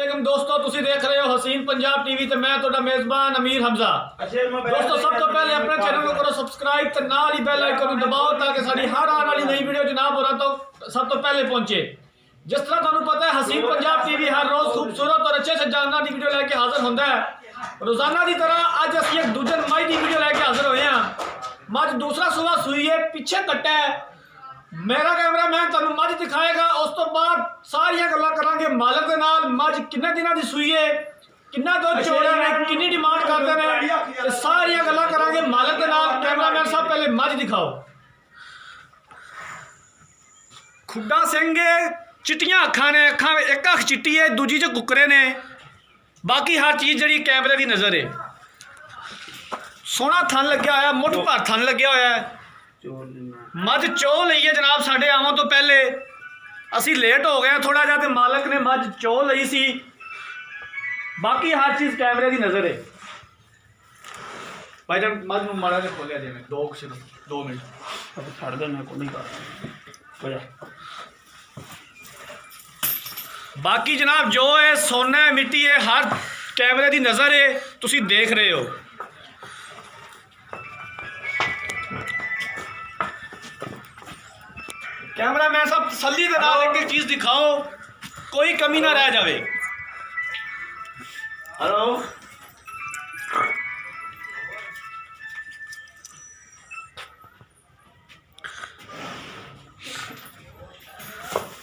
अस्सलाम दोस्तों, तुसी देख रहे हो हसीन पंजाब टीवी ते मैं तुहाडा मेज़बान अमीर हमजा। दोस्तों सब तो पहले अपने चैनल को करो सब्सक्राइब ते नाल ही बेल आइकन दबाओ ताकि साडी हर आने वाली नई वीडियो जनाब हो तो सब तो पहले पहुंचे। जिस तरह तुहानू पता है हसीन पंजाब टीवी हर रोज खूबसूरत और अच्छे से जानना की वीडियो लेके हाजिर होंदा है। रोजाना की तरह अज असीं एक दूजे मई की वीडियो लेके हाजिर होए हैं। मझ दूसरा सूआ सूई है, पीछे कट्टा है। मेरा कैमरा मैन तुहानू मझ दिखाएगा, उस तो बाद सारिया गल्लां करांगे मालक दे नाल। मझ किन्ने दिनां दी सूई है, किन्ना दुध चोड़ा ने, किन्नी डिमांड करते हैं, सारिया गल्लां करांगे मालक दे नाल। कैमरा मैन साहब पहले मझ दिखाओ। खुड्डा सिंह चिट्टियां अखां ने, अखां एक अख चिट्टी है, दूजी च कुकरे ने, बाकी हर चीज़ जी कैमरे की नज़र है। सोहना थन लग्या होया, मुठ भर थन लग्या होया है। मझ चो लई है जनाब, साढ़े आवन तो पहले असी लेट हो गए थोड़ा जा, मालक ने मझ चो लई सी। बाकी हर चीज़ कैमरे की नज़र है। भाई जान मझ में माड़ा जा खोलिया जिमें 2 मिनट अब छड़ दे, मैं को नहीं कर। बाकी जनाब जो है सोना है, मिट्टी है, हर कैमरे की नज़र है, तुसी देख रहे हो। कैमरा मैन साहब तसल्ली के नाल एक चीज़ दिखाओ, कोई कमी ना रह जाए। हेलो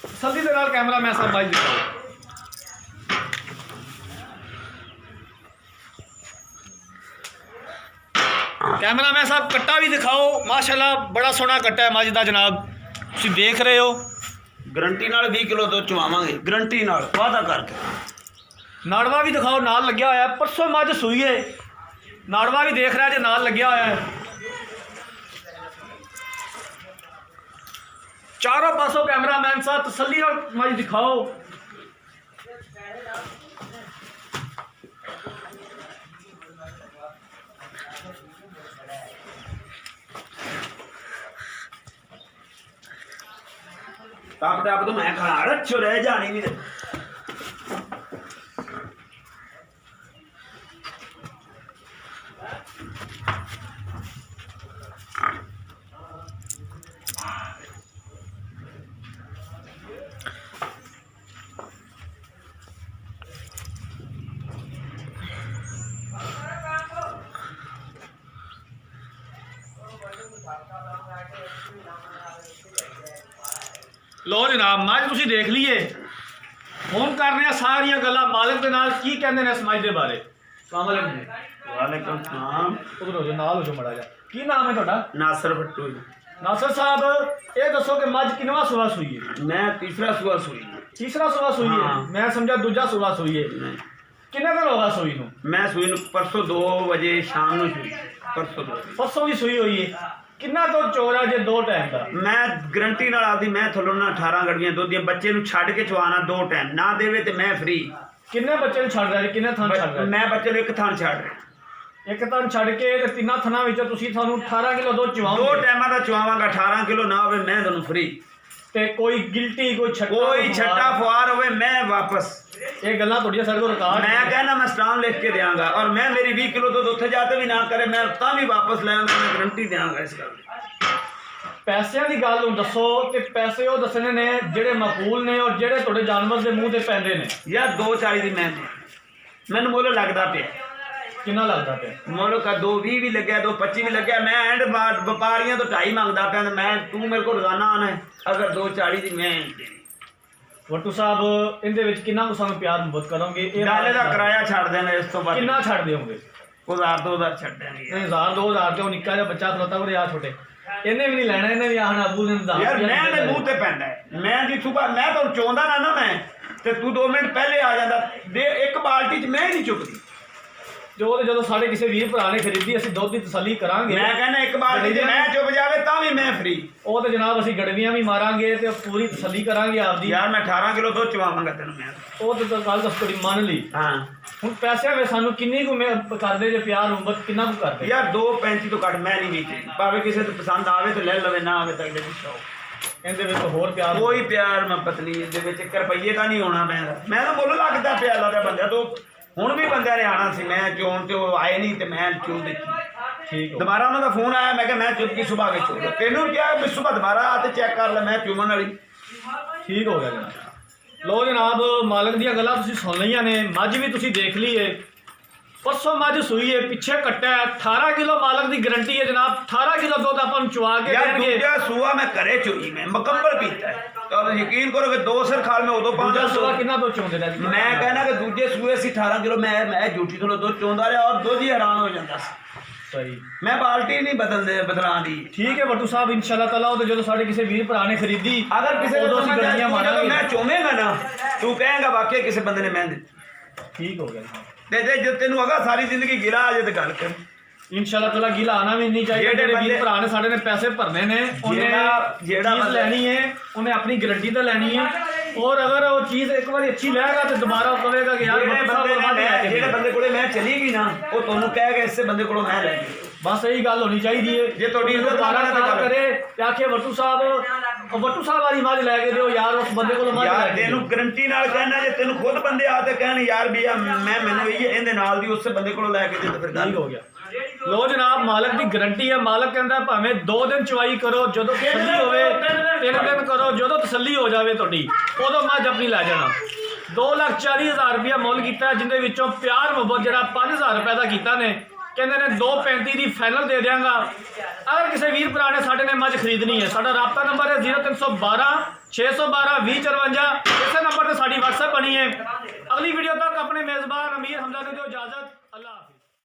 तसल्ली के नाल कैमरा मैन साहब भाई दिखाओ। कैमरा मैन साहब कट्टा भी दिखाओ, माशाल्लाह बड़ा सोहना कट्टा है मझ दा जनाब, तुम देख रहे हो। गारंटी 20 किलो दुध चवावांगे, गारंटी वादा करके। नाड़वा भी दिखाओ, नाल लग्या होया। परसों मझ सूई है, नाड़वा भी देख रहा जो नाल लग्या होया है। चारों पासों कैमरा मैन साहब तसल्ली और मझ दिखाओ। टप टप तो मैं खड़ा रच्छो रह जानी भी। लो जनाब मझ तुसी देख लीए। फोन करने सारिया गल्लां मालिक के नाल की कहंदे ने इस मझ दे बारे। वालेकुम सलाम। उधर हो जाओ, नाल हो जाओ मड़ा जा। की नाम है ਤੁਹਾਡਾ? नासर भट्टू। नासर साहब ये दसो कि मझ किनवा सुबह सूई है? मैं तीसरा सुबह सूई। तीसरा सुबह सूई है? मैं समझा दूजा सुबह सूई है। किन्ने दिन होगा सूई नूं? मैं सूई परसों 2 बजे शाम नूं सूई। परसों की सूई हुई है। किन्ना तो चोरा जे 2 टाइम का? मैं गारंटी नाल आदी, मैं थल्लों ना 18 गड़ियां दुध दियां, बच्चे नूं छड्ड के चवाना 2 टाइम, ना देवे ते मैं फ्री। किन्ने बच्चे नूं छड्ड रहे, किन्ने थन छड्ड रहे? मैं बच्चे नूं 1 थन छड्ड रहा। 1 थन छड्ड के ते 3 थना विचों तुसीं सानूं 18 किलो दुध चवाओगे। 2 टाइमां दा चवावांगा, 18 किलो ना होवे मैं तुहानूं फ्री। ते कोई गिल्टी कोई छट्टा फुआर होवे मैं वापस। ये गल्लां थोड़ियां साडे कोल रिकॉर्ड मैं कहना मैं स्टाम लिख के देंगा, और मैं मेरी 20 किलो दुध उत्थे जाते भी ना करे मैं तां भी वापस ले आऊंगा, मैं गारंटी देंगा इस गल। पैसों की गल हूँ दसो कि पैसे वो दसने ने जेडे मकबूल ने और जेडे थोड़े जानवर के मूँह से पैंदे ने। यार 240 की मैनू मुल लगता पे। कितना लगता पे? मुल का 220 भी लग्या, 225 भी लग्या। मैं एंड व्यापारियों तो 2.5 मंगता पे। मैं तू मेरे को रोजाना आना है, अगर 240 की मैं वट्टू साहब इनदे विच कितना को सानू प्यार मुहब्बत करोगे? डाले का किराया छड़ देना, इस तो बाद कितना छड़ देओगे? 1000-2000 छड़ देंगे। 1000-2000 ते निक्का जिहा बच्चा खलोता पर आ छोटे, इन्हें भी नहीं लेना, इन्हें भी आखना अबू ने यार मैं दे मुंह ते पैंदा है। मैं जी सुबह मैं तो चौंदा ना मैं ते तू 2 मिनट पहले आ जांदा दे, एक बाल्टी च मैं नहीं चुकदी। जो साढ़े किसी वीर भरा ने खरीदी असीं दुध की तसल्ली करांगे। मैं कहना एक बाल्टी च मैं चुप जावे तां भी मैं फ्री। वो तो जनाब असीं गड़वियां भी मारांगे ते पूरी तसल्ली करांगे आपदी। यार मैं 18 किलो दुध चवावांगा तेनों मैं। वो तो गल दस थोड़ी मान ली। हाँ ਹੁਣ ਪੈਸੇ ਵੇ ਸਾਨੂੰ ਕਿੰਨੀ ਕੁ ਕਰਦੇ ਜੇ ਪਿਆਰ ਮੁਹੱਬਤ ਕਿੰਨਾ ਕੁ ਕਰਦੇ ਯਾਰ 2.35 ਤੋਂ ਘੱਟ ਮੈਂ ਨਹੀਂ ਵੇਚੀ ਭਾਵੇਂ ਕਿਸੇ ਤੋਂ ਪਸੰਦ ਆਵੇ ਤਾਂ ਲੈ ਲਵੇ ਨਾ ਆਵੇ ਤਾਂ ਅਗਲੇ ਨੂੰ ਸ਼ੌਕ ਇਹਦੇ ਵਿੱਚ ਹੋਰ ਪਿਆਰ ਕੋਈ ਪਿਆਰ ਮੁਹੱਬਤ ਨਹੀਂ ਇਹਦੇ ਵਿੱਚ 1 ਰੁਪਈਏ ਦਾ ਨਹੀਂ ਹੋਣਾ ਮੈਂ ਤਾਂ ਮੁੱਲ ਲੱਗਦਾ ਪਿਆ ਅੱਲਾ ਜਦੋਂ ਹੁਣ ਵੀ ਬੰਦਿਆਂ ਨੇ ਆਣਾ ਸੀ, ਮੈਂ ਚੋਣ ਤੇ ਉਹ ਆਏ ਨਹੀਂ ਤੇ ਮੈਂ ਚੋਣ ਦਿੱਤੀ। ਠੀਕ ਹੋ ਦੁਬਾਰਾ ਉਹਨਾਂ ਦਾ ਫੋਨ ਆਇਆ, ਮੈਂ ਕਿਹਾ ਮੈਂ ਚੁੱਕੀ ਸੁਭਾ ਕੇ ਚੋਣ ਤੈਨੂੰ ਕਿਹਾ ਵੀ ਸੁਭਾ ਦੁਬਾਰਾ ਆ ਤੇ ਚੈੱਕ ਕਰ ਲੈ, ਮੈਂ ਚੁਮਣ ਵਾਲੀ। ਠੀਕ ਹੋ ਗਿਆ ਜਨਾਬ। ਲੋ ਜਨਾਬ, ਮਾਲਕ ਦੀਆਂ ਗੱਲਾਂ ਤੁਸੀਂ ਸੁਣ ਲਈਆਂ ਨੇ। ਮੱਝ ਵੀ ਤੁਸੀਂ ਦੇਖ ਲਈ ਏ, ਪਰਸੋਂ ਮੱਝ ਸੂਈ ਹੈ, ਪਿੱਛੇ ਕੱਟਿਆ 18 ਕਿਲੋ ਮਾਲਕ ਦੀ ਗਰੰਟੀ ਹੈ ਜਨਾਬ। 18 ਕਿਲੋ ਦੁੱਧ ਆਪਾਂ ਨੂੰ ਚੁਆ ਕੇ ਯਾਰ ਦੇਣਗੇ। ਦੂਜਾ ਸੂਆ ਮੈਂ ਘਰੇ ਚੋਈ, ਮੈਂ ਮੁਕੰਮਲ ਪੀਤਾ ਹੈ। ਤਾਂ ਯਕੀਨ ਕਰੋ ਕਿ 2 ਸਿਰ ਖਾਲ ਮੈਂ ਉਦੋਂ ਦੂਜਾ ਪਾਉਂਦਾ ਸੂਆ ਕਿੰਨਾ ਦੁੱਧ ਚੋਂਦੇ ਨੇ? ਮੈਂ ਕਹਿੰਦਾ ਕਿ ਦੂਜੇ ਸੂਏ ਸੀ 18 ਕਿਲੋ, ਮੈਂ ਝੂਠੀ ਤੋਂ ਦੁੱਧ ਚੋਂਦਾ ਰਿਹਾ ਔਰ ਦੁੱਧ ਹੀ ਹੈਰਾਨ ਹੋ ਜਾਂਦਾ ਸੀ। ਸਹੀ। ਮੈਂ ਬਾਲਟੀ ਨਹੀਂ ਬਦਲਾਂ ਦੀ। ਠੀਕ ਹੈ ਵੱਟੂ ਸਾਹਿਬ, ਇਨਸ਼ਾਅੱਲਾ ਤਾਲਾ ਉਹ ਜਦੋਂ ਸਾਡੇ ਕਿਸੇ ਵੀਰ ਭਰਾ ਨੇ ਖਰੀਦੀ, ਅਗਰ ਕਿਸੇ ਉਦੋਂ ਅਸੀਂ ਗੱਡੀਆਂ ਜਦੋਂ ਮਾਰਾਂਗੇ। ਮੈਂ ਚੋਵੇਂਗਾ ਨਾ, ਤੂੰ ਕਹੇਗਾ ਵਾਕਿਆ ਕਿਸੇ ਬੰਦੇ ਨੇ ਮੈਂ ਦਿੱਤੀ। ਠੀਕ ਹੋ ਗਿਆ ਜਨਾਬ। ਤੇ ਜੇ ਤੈਨੂੰ ਅਗਾ ਸਾਰੀ ਜ਼ਿੰਦਗੀ ਗਿਲਾ ਆ ਜੇ ਤੇ ਗੱਲ ਕਰ। ਇਨਸ਼ਾਅੱਲਾ ਤਾਲਾ ਗਿਲਾ ਆਣਾ ਵੀ ਨਹੀਂ ਚਾਹੀਦਾ। ਜਿਹੜੇ ਵੀਰ ਭਰਾ ਨੇ ਸਾਡੇ ਨੇ ਪੈਸੇ ਭਰਨੇ ਨੇ, ਉਹਨੇ ਜਿਹੜਾ ਚੀਜ਼ ਲੈਣੀ ਹੈ, ਉਹਨੇ ਆਪਣੀ ਗਰੰਟੀ ਤੇ ਲੈਣੀ ਹੈ। ਔਰ ਅਗਰ ਉਹ ਚੀਜ਼ ਇੱਕ ਵਾਰੀ ਅੱਛੀ ਲੈਗਾ ਤੇ ਦੁਬਾਰਾ ਉਹ ਕਹੇਗਾ ਕਿ ਯਾਰ ਜਿਹੜੇ ਬੰਦੇ ਕੋਲੇ ਮੈਂ ਚਲੀ ਗਈ ਨਾ, ਉਹ ਤੁਹਾਨੂੰ ਕਹੇਗਾ ਇਸੇ ਬੰਦੇ ਕੋਲੋਂ ਮੈਂ ਲੈ ਗਈ। ਬਸ ਇਹੀ ਗੱਲ ਹੋਣੀ ਚਾਹੀਦੀ ਹੈ। ਜੇ ਤੁਹਾਡੀ ਦੁਬਾਰਾ ਕਾਲ ਕਰੇ ਤੇ ਆਖੇ ਵੱਟੂ ਸਾਹਿਬ ਵਾਲੀ ਮੱਝ ਲੈ ਕੇ ਦਿਓ ਯਾਰ, ਉਸ ਬੰਦੇ ਕੋਲੋਂ ਮੱਝ ਲੈ ਯਾਰ ਕੇ ਤੈਨੂੰ ਗਰੰਟੀ ਨਾਲ ਕਹਿਣਾ, ਜੇ ਤੈਨੂੰ ਖੁਦ ਬੰਦੇ ਆ ਤੇ ਕਹਿਣ ਯਾਰ ਵੀ ਮੈਨੂੰ ਇਹਦੇ ਨਾਲ ਦੀ ਉਸੇ ਬੰਦੇ ਕੋਲੋਂ ਲੈ ਕੇ ਦੇ, ਫਿਰ ਗੱਲ ਹੋ ਗਿਆ। ਲੋ ਜਨਾਬ, ਮਾਲਕ ਦੀ ਗਰੰਟੀ ਹੈ। ਮਾਲਕ ਕਹਿੰਦਾ ਭਾਵੇਂ 2 ਦਿਨ ਚਵਾਈ ਕਰੋ, ਜਦੋਂ ਤਸੱਲੀ ਹੋਵੇ 3 ਦਿਨ ਕਰੋ, ਜਦੋਂ ਤਸੱਲੀ ਹੋ ਜਾਵੇ ਤੁਹਾਡੀ, ਉਦੋਂ ਮੱਝ ਆਪਣੀ ਲੈ ਜਾਣਾ। 2,40,000 ਰੁਪਇਆ ਮੁੱਲ ਕੀਤਾ, ਜਿੰਦੇ ਵਿੱਚੋਂ ਪਿਆਰ ਮੁਹੱਬਤ ਜਿਹੜਾ 5,000 ਰੁਪਏ ਦਾ ਕੀਤਾ ਨੇ। ਕਹਿੰਦੇ ਨੇ 2,35 ਦੀ ਫਾਈਨਲ ਦੇ ਦਿਆਂਗਾ। ਅਗਰ ਕਿਸੇ ਵੀਰ ਭਰਾ ਨੇ ਸਾਡੇ ਨੇ ਮੱਝ ਖਰੀਦਣੀ ਹੈ, ਸਾਡਾ ਰਾਬਤਾ ਨੰਬਰ ਹੈ 0312 612 2054। ਇਸੇ ਨੰਬਰ ਤੇ ਸਾਡੀ WhatsApp ਬਣੀ ਹੈ। ਅਗਲੀ ਵੀਡੀਓ ਤੱਕ ਆਪਣੇ ਮੇਜ਼ਬਾਨ ਅਮੀਰ ਹਮਜ਼ਾ ਨੂੰ ਦਿਓ ਇਜਾਜ਼ਤ।